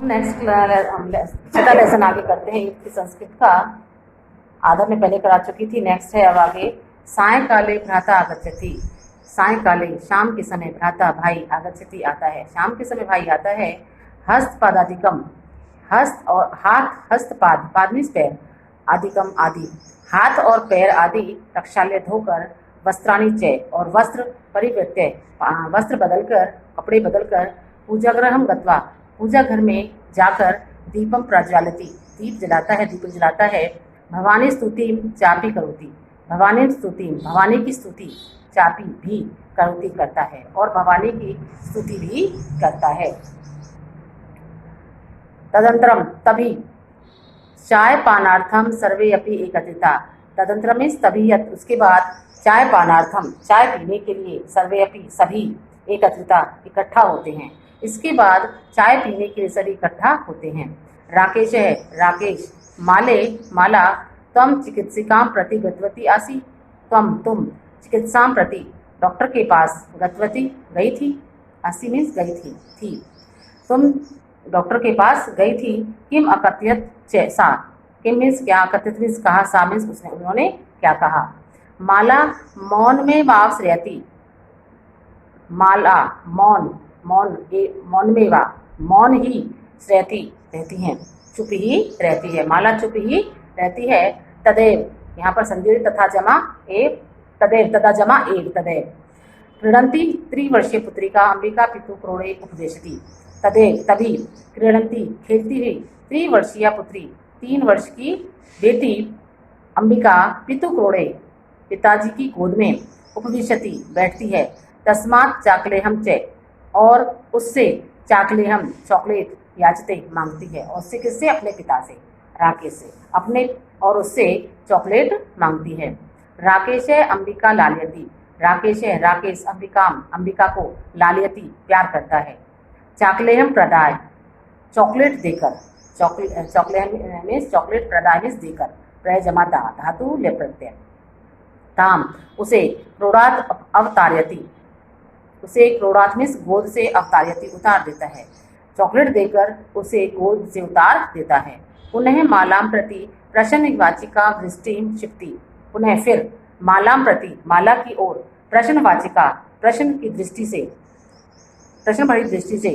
Next हम छठा lesson आगे करते हैं युक्त संस्कृत का। आधा में पहले करा चुकी थी, नेक्स्ट है अब आगे। सायंकाले भ्राता आगच्छति, सायंकाले शाम के समय भ्राता भाई आगच्छति आता है, शाम के समय भाई आता है। हस्तपादादिकम, हस्त और हाथ, हस्तपाद, पाद मीन्स पैर, आदिकम आदि, हाथ और पैर आदि प्रक्षाल्य धोकर, वस्त्राणि च और वस्त्र परिवर्त्य, वस्त्र बदलकर, कपड़े बदलकर, पूजागृहम गत्वा, पूजा घर में जाकर, दीपम प्रज्वालति, दीप जलाता है, दीप जलाता है। भवानी स्तुतिम चापी करोति, भवानी स्तुतिम, भवानी की स्तुति, चापी भी करोति करता है, और भवानी की स्तुति भी करता है। तदंतरम तभी, चाय पानार्थम सर्वे अपि एकत्रिता, तदंतरम मीन्स तभी, उसके बाद, चाय पानार्थम, चाय पीने के लिए, सर्वे अपि सभी, एकत्रिता इकट्ठा होते हैं। इसके बाद चाय पीने के लिए सभी इकट्ठा होते हैं। राकेश है, राकेश, माले, माला, तम चिकित्सिकां प्रति गतवती आसी, तुम चिकित्सां प्रति, डॉक्टर के पास, गतवती गई थी, आसी मीन्स गई थी, तुम डॉक्टर के पास गई थी। किम अकथयत च सा, किम मीन्स क्या, अकथयत मीन्स कहा, सा मीन्स उसने, उन्होंने क्या कहा। माला मौन में वाव श्रेयति, माला मौन, मौन में वा, मौन ही श्रेयति रहती हैं, चुप ही रहती है, माला चुप ही रहती है। तदेव, यहाँ पर संधि तथा जमा एव, तदेव तथा जमा एव, तदेव। क्रीडंती त्रिवर्षीय पुत्रिका अंबिका पितु क्रोड़े उपदेशति, तदेव तभी, क्रीडंती खेलती हुई, त्रिवर्षीय पुत्री 3 वर्ष की बेटी अंबिका पितु क्रोड़े पिताजी की गोद में, उपविशति बैठती है। तस्मात् चाकलेहम च, और उससे चाकलेहम चॉकलेट याचते मांगती है, और उससे किससे, अपने पिता से, राकेश से, अपने और उससे चॉकलेट मांगती है। राकेश है अंबिका लालयति, राकेश है, राकेश अंबिका को लालयति प्यार करता है। चाकलेहम प्रदाय, चॉकलेट देकर, चॉकलेहम मीन्स चॉकलेट, प्रदाय मीन्स देकर, प्रय जमा दा, धातु ले प्रत्यय। ताम उसे, क्रोड़ात अवतार्यति, उसे क्रोड़ात मीन्स गोद से, अवतार्यति उतार देता है, चॉकलेट देकर उसे गोद से उतार देता है। पुनः मालाम प्रति प्रश्नवाचिका दृष्टिम क्षिप्ति, पुनः फिर मालाम प्रति, माला की ओर, प्रश्नवाचिका प्रश्न की दृष्टि से, प्रश्न भरी दृष्टि से,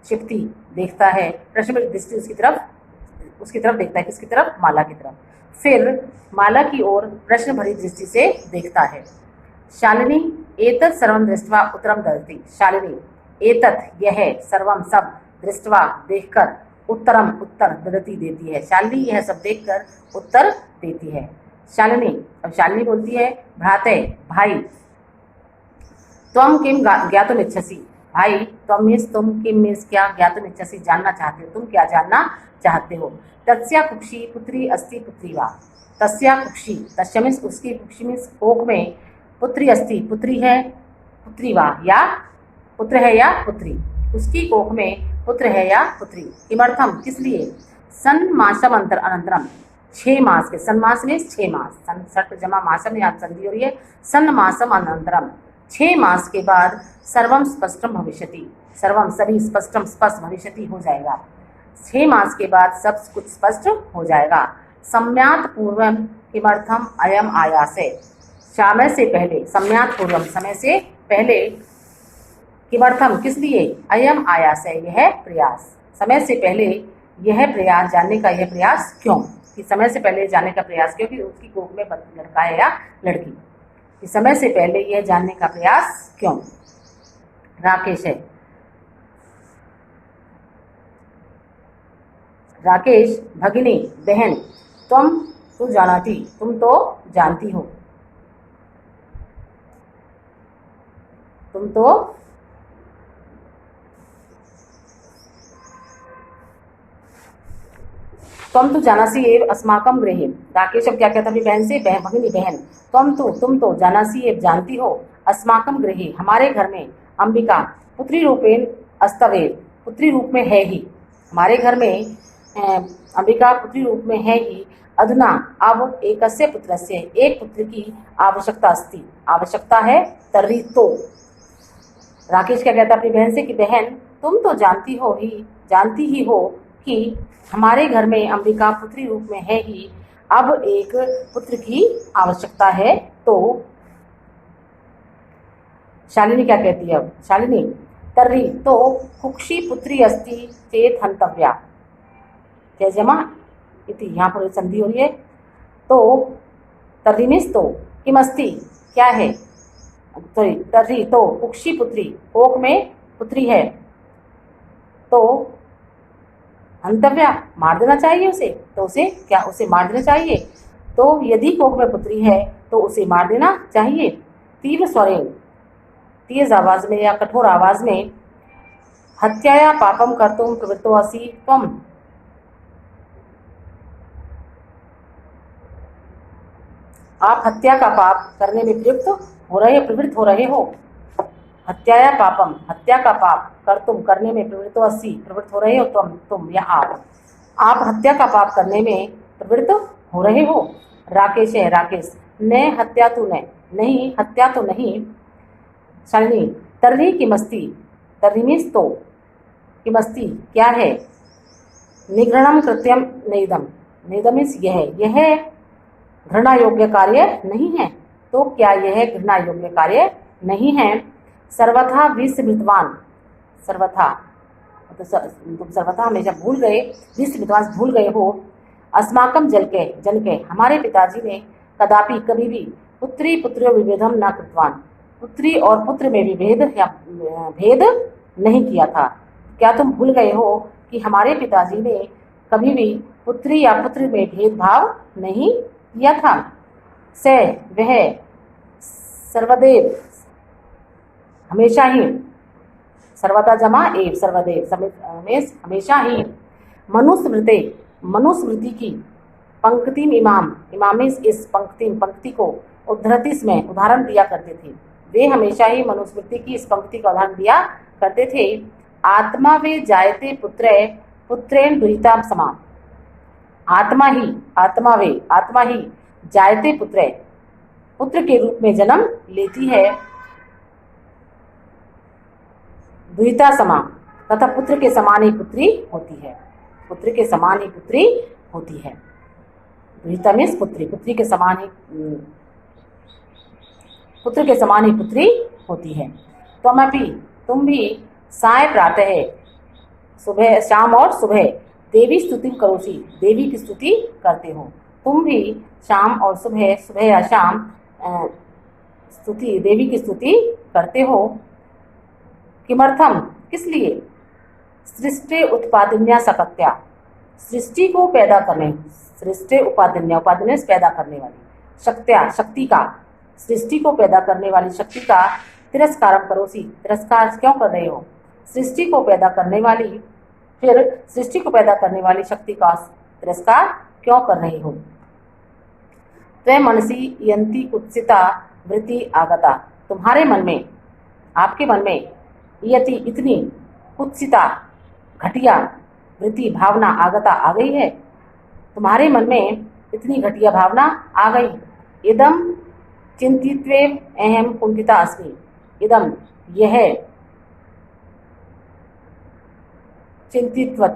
क्षिप्ति देखता है, प्रश्न भरी दृष्टि उसकी तरफ देखता है, किसकी तरफ, माला की तरफ, फिर माला की ओर प्रश्न भरी दृष्टि से देखता है। शालिनी एतत् सर्वं दृष्ट्वा उत्तरम ददति, शालिनी एतत् यह, सर्वम सब, दृष्ट्वा देखकर, उत्तरम उत्तर, ददति देती है, शालिनी यह सब देखकर उत्तर देती है। शालिनी, अब शालिनी बोलती है, भ्राते भाई, त्वं किम ज्ञातुम इच्छसि, भाई त्वं मीन्स तुम, किम मीन्स क्या, ज्ञातुम इच्छसि जानना चाहते हो, तुम क्या जानना चाहते हो। तस्या कुक्षी पुत्री अस्ति पुत्री वा, तस्या कुक्षी, तस्या मीन्स उसकी, कुक्षी मीन्स कोख में, पुत्री अस्ति पुत्री है, पुत्री वा या पुत्र है या पुत्री, उसकी कोख में पुत्र है या पुत्री। किमर्थम किस लिए, सन्मासम अनंतरम 6 मास के, सन्मास में 6 मास, षट जमा मासम यहाँ संधि हो रही है, सन्मासम अनंतरम 6 मास के बाद, सर्वम स्पष्टम भविष्यति, सर्वम सभी, स्पष्टम स्पष्ट, भविष्यति हो जाएगा, 6 मास के बाद सब कुछ स्पष्ट हो जाएगा। सम्यात पूर्वम किमर्थम अयम आयासे, समय से पहले, सम्यात पूर्वम समय से पहले, किमर्थम किस लिए, अयम आयास है यह प्रयास, समय से पहले यह प्रयास, जानने का यह प्रयास क्यों, कि समय से पहले जानने का प्रयास क्यों, कि उसकी कोख में लड़का है या लड़की, कि समय से पहले यह जानने का प्रयास क्यों। राकेश है, राकेश भगिनी बहन, तू जानाती, तुम तो जानती हो, तुम तो जानासी एव अस्माकम गृहे, राकेश अब क्या कहता है अपनी बहन से, भगिनी बहन, तुम तो जानासी एव जानती हो, अस्माकम गृहे हमारे घर में, अंबिका पुत्री रूपेण अस्तवेव, पुत्री रूप में है ही, हमारे घर में अंबिका पुत्री रूप में है ही। अधुना अब एकस्य पुत्रस्य, एक पुत्र की आवश्यकता अस्ति, आवश्यकता है, तर्हि तो। राकेश क्या कहता है अपनी बहन से कि बहन तुम तो जानती हो ही, जानती ही हो कि हमारे घर में अंबिका पुत्री रूप में है ही, अब एक पुत्र की आवश्यकता है। तो शालिनी क्या कहती है? अब शालिनी तर्हि तो कुक्षी पुत्री अस्ति चेत हंतव्या त्यजमा इति, यहाँ पर संधि हो रही है। तो तर्हि मीन्स तो, किमस्ति क्या है, सॉरी तर्हि तो कुक्षी पुत्री, कोक में पुत्री है, तो हंतव्या मार देना चाहिए उसे। तो उसे क्या, उसे मार देना चाहिए। तो यदि कोक में पुत्री है तो उसे मार देना चाहिए। तीव्र स्वरेण, तेज आवाज में या कठोर आवाज में, हत्याया पापम कर्तुम प्रवृत्तो असि त्वम, आप हत्या का पाप करने में प्रवृत्त हो रहे हो। हत्याया पापम, हत्या का पाप, कर्तुम करने में, प्रवृत्तो असि प्रवृत्त हो रहे हो, तुम या आप हत्या का पाप करने में प्रवृत्त हो रहे हो। राकेश है, राकेश न हत्या तो न, नहीं हत्या तो नहीं। शालिनी तर्हि किमस्ति, तर्हि मीन्स तो, किमस्ति क्या है, निघृणम कृत्यम नेदम, नेदम मीन्स यह घृणा योग्य कार्य नहीं है। तो क्या यह घृणा योग्य कार्य नहीं है। सर्वथा विस्मृतवान, सर्वथा तुम सर्वथा हमेशा भूल गए, विस्मृतवान भूल गए हो। अस्माकम जनके हमारे पिताजी ने कदापि कभी भी पुत्री पुत्र्यो विभेदम न कृतवान, पुत्री और पुत्र में विभेद या भेद नहीं किया था। क्या तुम भूल गए हो कि हमारे पिताजी ने कभी भी पुत्री या पुत्र में भेदभाव नहीं किया था। से वह सर्वदेव हमेशा ही, सर्वदा जमा एव सर्वदेव में हमेशा ही, मनुस्मृति की पंक्ति इमाम इस पंक्ति को उद्धृति में उदाहरण दिया करते थे। वे हमेशा ही मनुस्मृति की इस पंक्ति का उदाहरण दिया करते थे। आत्मा वे जायते पुत्रेण दुहिता समा, आत्मा ही जायते पुत्र के रूप में जन्म लेती है। दुहिता समा तथा पुत्र के समान ही पुत्री होती है, पुत्र के समान ही पुत्री होती है। दुहिता मीन्स पुत्री, पुत्री के समान ही, पुत्र के समान ही पुत्री होती है। तुम भी साय प्रातः, सुबह शाम और सुबह, देवी स्तुति करोसी, देवी की स्तुति करते हो। तुम भी शाम और सुबह या शाम देवी की स्तुति करते हो। किमर्थम किस लिए, सृष्टि उत्पादन्या सकत्या, सृष्टि को पैदा करने, सृष्टि उपादन्या पैदा करने वाली, शक्त्या शक्ति का, सृष्टि को पैदा करने वाली शक्ति का तिरस्कारम करोसी, तिरस्कार क्यों कर रहे हो। सृष्टि को पैदा करने वाली, फिर सृष्टि को पैदा करने वाली शक्ति का तिरस्कार क्यों कर रहे हो। त्वय मनसी यंती कुत्सिता वृत्ति आगता, तुम्हारे मन में, आपके मन में यति इतनी कुत्सिता घटिया वृत्ति भावना आगता आ गई है, तुम्हारे मन में इतनी घटिया भावना आ गई। इदम चिंतित्वे अहम कुंठिता अस्मि, इदम यह चिंतित्व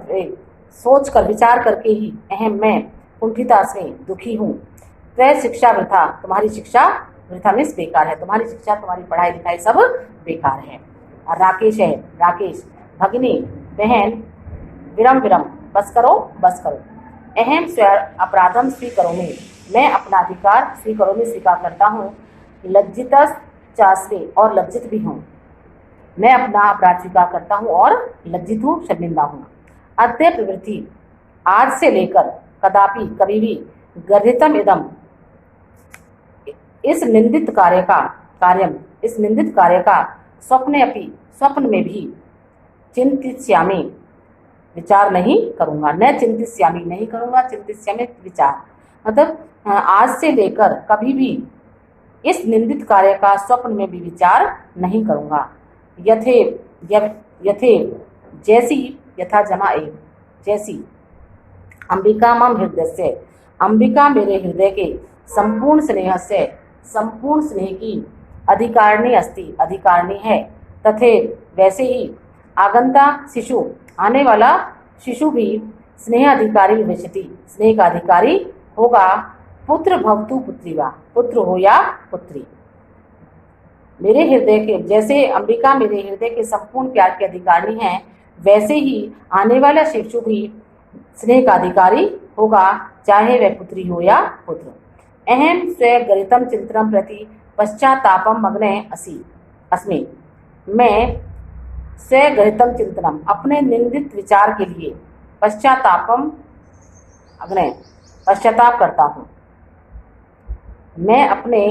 सोच कर विचार करके ही, अहम मैं, कुंठिता अस्मि दुखी हूँ। त्वय शिक्षा वृथा, तुम्हारी शिक्षा वृथा मीन्स बेकार है, तुम्हारी शिक्षा तुम्हारी पढ़ाई लिखाई सब बेकार है। और राकेश है, राकेश भगिनी बहन, विरम बस करो बस करो। अहम स्वयं अपराधम स्वीकरोमि, मैं अपना अधिकार स्वीकार करता हूँ। लज्जितश्चास्मि, और लज्जित भी हूँ, मैं अपना अपराध स्वीकार करता हूँ और लज्जित हूँ, शर्मिंदा हूँ। अद्य प्रवृत्ति, आज से लेकर, कदापि कभी भी, गर्हितम इदम, इस निंदित कार्य का स्वप्न में भी चिंतिष्यामि, विचार नहीं करूँगा। न चिंतिष्यामि नहीं करूँगा, चिंतिष्यामि विचार, मतलब आज से लेकर कभी भी इस निंदित कार्य का स्वप्न में भी विचार नहीं करूँगा। यथे जैसी, यथा जमा एक, जैसी, अंबिका मम हृदय से, अंबिका मेरे हृदय के संपूर्ण स्नेह से, संपूर्ण स्नेह की अधिकारिणी अस्ति, अधिकारिणी है। तथे वैसे ही आगंता शिशु, आने वाला शिशु भी स्नेह अधिकारी भविष्यति, स्नेह का अधिकारी होगा। पुत्र भवतु पुत्री वा, पुत्र हो या पुत्री। मेरे हृदय के जैसे अंबिका मेरे हृदय के संपूर्ण प्यार की अधिकारी हैं, वैसे ही आने वाला शिशु भी स्नेह का अधिकारी होगा, चाहे वह पुत्री हो या पुत्र। अहम स्वगरितम चिंतनम प्रति पश्चातापम मग्ने अस्मि। मैं स्वगरितम चिंतनम अपने निंदित विचार के लिए पश्चातापम अग्ने पश्चाताप करता हूँ। मैं अपने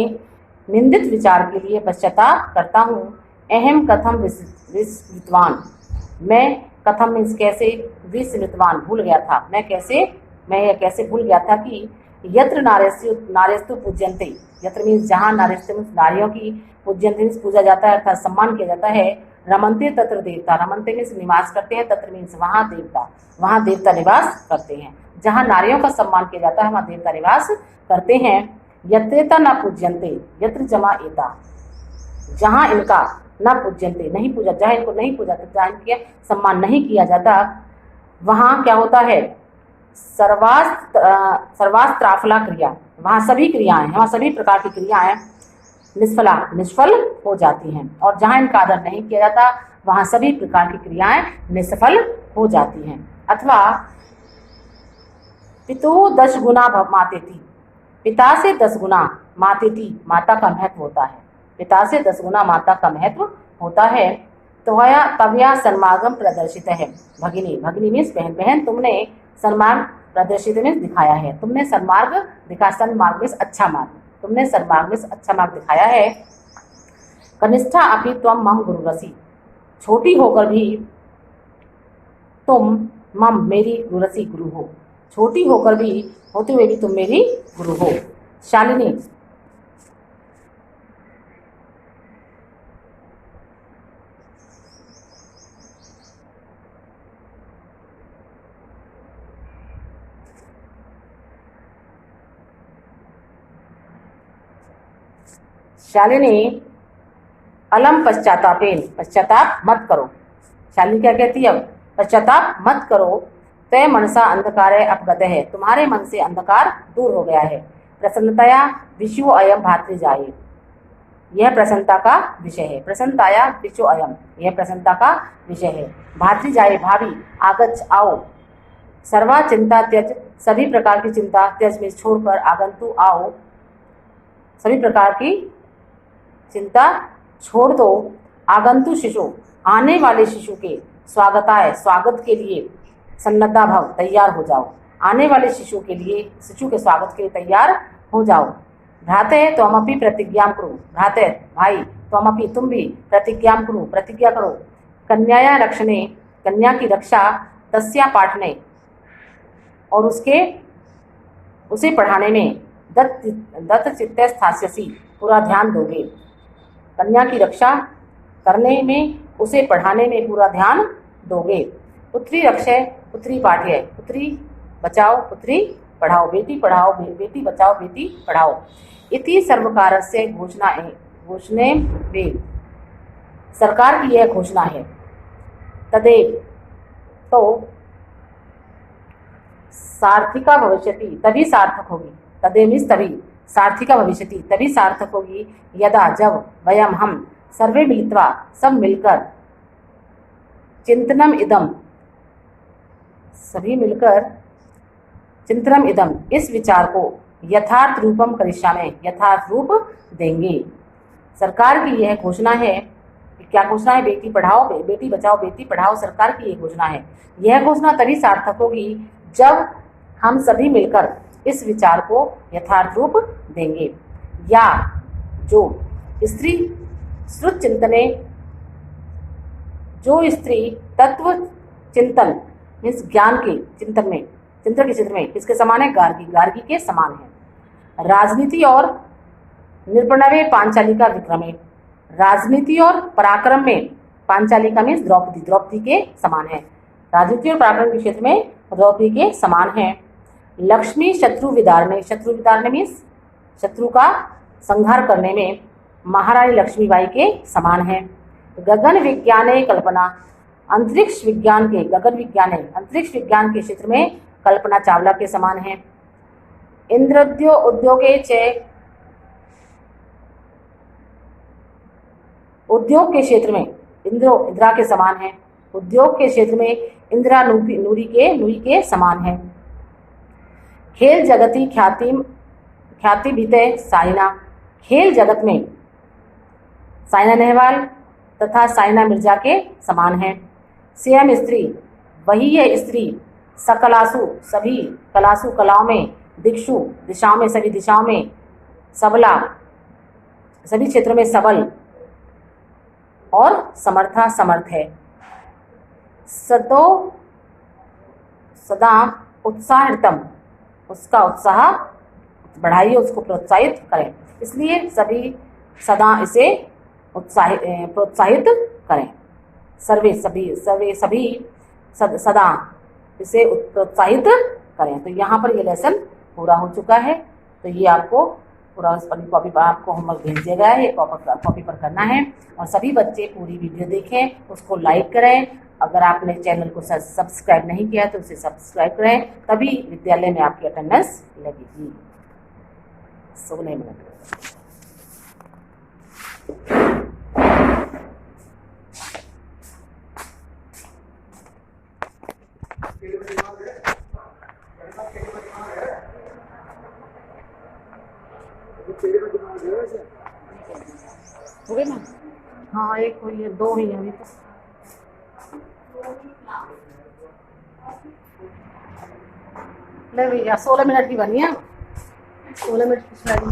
निंदित विचार के लिए पश्चाताप करता हूँ। अहम कथम विस्मृतवान, मैं कथम मीन्स कैसे, विस्मृतवान भूल गया था, मैं यह कैसे भूल गया था कि यत्र नारेस्तु पूज्यन्ते, यत्र मीन्स जहाँ नारेस्तु मीन्स नारियों की, पूज्यन्ते मीन्स पूजा जाता है अर्थात सम्मान किया जाता है। रमन्ते तत्र देवता, रमन्ते मीन्स निवास करते हैं, तत्र मीन्स वहाँ देवता निवास करते हैं। जहाँ नारियों का सम्मान किया जाता है वहाँ देवता निवास करते हैं। यत्रेता न पूज्यन्ते, यत्र जमा एता, जहाँ इनका न पूज्यन्ते नहीं पूजा, जहाँ इनको नहीं पूजा जाता, जहाँ इनके सम्मान नहीं किया जाता, वहाँ क्या होता है, सर्वास्त्राफला क्रिया, वहाँ सभी क्रियाएं, वहाँ सभी प्रकार की क्रियाएं निष्फल हो जाती हैं। और जहाँ इनका आदर नहीं किया जाता वहाँ सभी प्रकार की क्रियाएं निष्फल हो जाती हैं। अथवा पितु 10 गुना मातेति, पिता से 10 गुना मातेति, माता का महत्व होता है, पिता से 10 गुना माता का महत्व होता है। तवया सन्मार्गम प्रदर्शित है भगिनी, भगिनी मीन्स बहन, बहन तुमने सन्मार्ग प्रदर्शित मीन्स दिखाया है, तुमने सन्मार्ग दिखा, सन्मार्ग मीन्स अच्छा मार्ग, तुमने सन्मार्ग मीन्स अच्छा मार्ग दिखाया है। कनिष्ठा अपि त्वम मम गुरुरसी, छोटी होकर भी तुम मम मेरी गुरुरसी गुरु हो, छोटी होकर भी होते हुए भी तुम मेरी गुरु हो। शालिनी, शालिनी अलम पश्चातापेन, पश्चाताप मत करो। शालिनी क्या कहती है, अब पश्चाताप मत करो। तय मनसा अंधकारे अपगत है, तुम्हारे मन से अंधकार दूर हो गया है। प्रसन्नतया विषयो अयम भातृजाये, यह प्रसन्नता का विषय है। प्रसन्नताया विषयो अयम, यह प्रसन्नता का विषय है। भातृजाये भावी, आगच्छ आओ। सर्वा चिंता त्यज, सभी प्रकार की चिंता, त्यज में छोड़कर, आगंतु आओ, सभी प्रकार की चिंता छोड़ दो। आगंतु शिशु, आने वाले शिशु के स्वागताय, स्वागत के लिए सन्नद्धा भव, तैयार हो जाओ, आने वाले शिशु के लिए, शिशु के स्वागत के लिए तैयार हो जाओ। भ्राते त्वमपि प्रतिज्ञां कुरु, भ्राते भाई, त्वमपि तुम भी, प्रतिज्ञां कुरु प्रतिज्ञा करो। कन्याया रक्षणे, कन्या की रक्षा, तस्या पाठने और उसे पढ़ाने में, दत्त चित्ते स्थास्यसि, पूरा ध्यान दोगे। कन्या की रक्षा करने में, उसे पढ़ाने में पूरा ध्यान दोगे। पुत्री रक्षे पुत्री पाठ्य, पुत्री बचाओ पुत्री पढ़ाओ, बेटी पढ़ाओ बेटी बचाओ बेटी पढ़ाओ। इति सर्वकारस्य घोषणे वे, सरकार की यह घोषणा है। तदेव, तो सार्थिका भविष्यति, तभी सार्थक होगी। तदेव मीन्स तभी, सार्थिका भविष्यति तभी सार्थक होगी। यदा, जब, वयम हम, सर्वे मिलित्वा सब मिलकर, चिंतनम इदम, सभी मिलकर, चिंतनम इदम, इस विचार को यथार्थ रूपम करिष्यामि, यथार्थ रूप देंगे। सरकार की यह घोषणा है। क्या घोषणा है, बेटी पढ़ाओ बेटी बचाओ बेटी पढ़ाओ, सरकार की यह घोषणा है। यह घोषणा तभी सार्थक होगी जब हम सभी मिलकर इस विचार को यथार्थ रूप देंगे। या जो स्त्री श्रुत चिंतने, जो स्त्री तत्व चिंतन मीन्स ज्ञान के चिंतन में, चिंतन के क्षेत्र में किसके समान है, गार्गी, गार्गी के समान है। राजनीति और निपुणवे पांचालिका विक्रमे, राजनीति और पराक्रम में पांचालिका मीन्स द्रौपदी, द्रौपदी के समान है। राजनीति और पराक्रम के क्षेत्र में द्रौपदी के समान है। लक्ष्मी शत्रु विदारणे, शत्रु विदारणे मीन्स शत्रु का संहार करने में महारानी लक्ष्मीबाई के समान है। गगन विज्ञाने कल्पना, अंतरिक्ष विज्ञान के, गगन विज्ञान है, अंतरिक्ष विज्ञान के क्षेत्र में कल्पना चावला के समान है। उद्योगे च, उद्योग के क्षेत्र में इंदिरा के समान है। उद्योग के क्षेत्र में इंदिरा नूरी के समान है। खेल जगती ख्याति वितय साइना, खेल जगत में साइना नेहवाल तथा साइना मिर्जा के समान है। स्वयं स्त्री, वही है स्त्री, सकलासु, सभी कलासु कलाओं में, दिक्षु दिशाओं में, सभी दिशाओं में, सबला सभी क्षेत्रों में सबल, और समर्था समर्थ है। सदा उत्साहितम, उसका उत्साह बढ़ाइए, उसको प्रोत्साहित करें। इसलिए सभी सदा इसे प्रोत्साहित करें। सदा इसे प्रोत्साहित करें। तो यहाँ पर ये लेसन पूरा हो चुका है। तो ये आपको पूरा उस पर कॉपी पर आपको होमवर्क भेज दिया गया है, ये कॉपी पर करना है। और सभी बच्चे पूरी वीडियो देखें, उसको लाइक करें। अगर आपने चैनल को सब्सक्राइब नहीं किया तो उसे सब्सक्राइब करें, तभी विद्यालय में आपकी अटेंडेंस लगेगी। 16 मिनट। हो गए ना? हाँ, एक हुई है, 2 ही है अभी तो। ले भैया 16 मिनट की बनी है, 16 मिनट की स्लाइड।